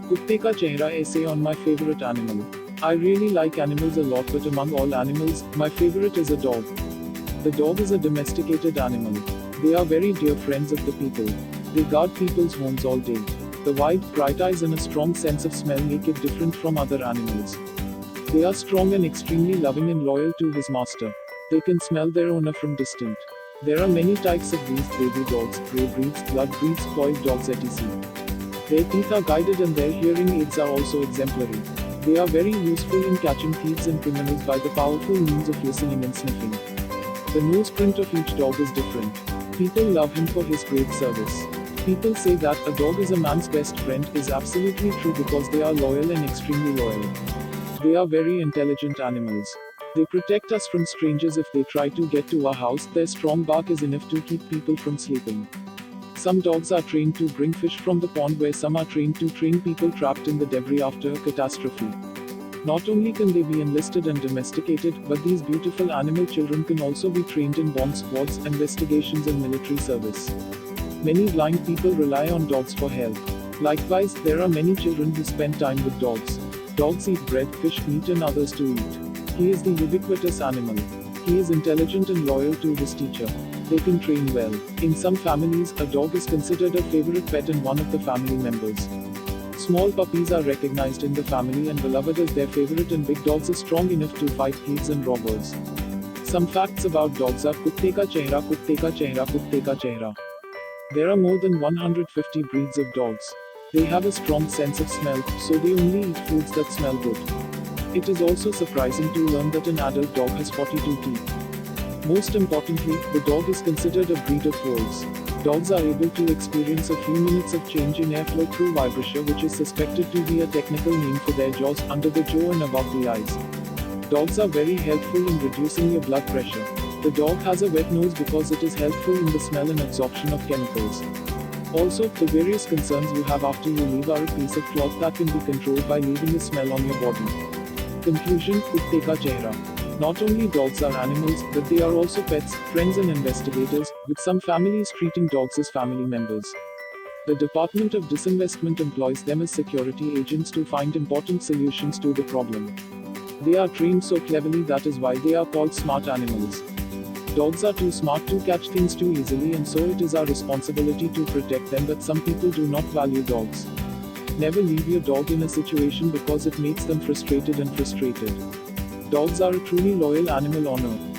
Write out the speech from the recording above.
कुत्ते का चेहरा essay on my favorite animal. I really like animals a lot, but among all animals, my favorite is a dog. The dog is a domesticated animal. They are very dear friends of the people. They guard people's homes all day. The wide, bright eyes and a strong sense of smell make it different from other animals. They are strong and extremely loving and loyal to his master. They can smell their owner from distant. There are many types of these: baby dogs, grey breeds, blood breeds, spoiled dogs, etc. Their teeth are guided and their hearing aids are also exemplary. They are very useful in catching thieves and criminals by the powerful means of listening and sniffing. The nose print of each dog is different. People love him for his great service. People say that a dog is a man's best friend is absolutely true because they are loyal and extremely loyal. They are very intelligent animals. They protect us from strangers if they try to get to our house. Their strong bark is enough to keep people from sleeping. Some dogs are trained to bring fish from the pond, where some are trained to train people trapped in the debris after a catastrophe. Not only can they be enlisted and domesticated, but these beautiful animal children can also be trained in bomb squads, investigations and military service. Many blind people rely on dogs for help. Likewise, there are many children who spend time with dogs. Dogs eat bread, fish, meat and others to eat. He is the ubiquitous animal. He is intelligent and loyal to his teacher. They can train well. In some families, a dog is considered a favorite pet and one of the family members. Small puppies are recognized in the family and beloved as their favorite, and big dogs are strong enough to fight thieves and robbers. Some facts about dogs are: कुत्ते का चेहरा, कुत्ते का चेहरा, कुत्ते का चेहरा. There are more than 150 breeds of dogs. They have a strong sense of smell, so they only eat foods that smell good. It is also surprising to learn that an adult dog has 42 teeth. Most importantly, the dog is considered a breed of wolves. Dogs are able to experience a few minutes of change in airflow through vibration, which is suspected to be a technical name for their jaws, under the jaw and above the eyes. Dogs are very helpful in reducing your blood pressure. The dog has a wet nose because it is helpful in the smell and absorption of chemicals. Also, the various concerns you have after you leave are a piece of cloth that can be controlled by leaving a smell on your body. Conclusion: कुत्ते का चेहरा. Not only dogs are animals, but they are also pets, friends and investigators, with some families treating dogs as family members. The Department of Disinvestment employs them as security agents to find important solutions to the problem. They are trained so cleverly, that is why they are called smart animals. Dogs are too smart to catch things too easily, and so it is our responsibility to protect them, but some people do not value dogs. Never leave your dog in a situation because it makes them frustrated. Dogs are a truly loyal animal on earth.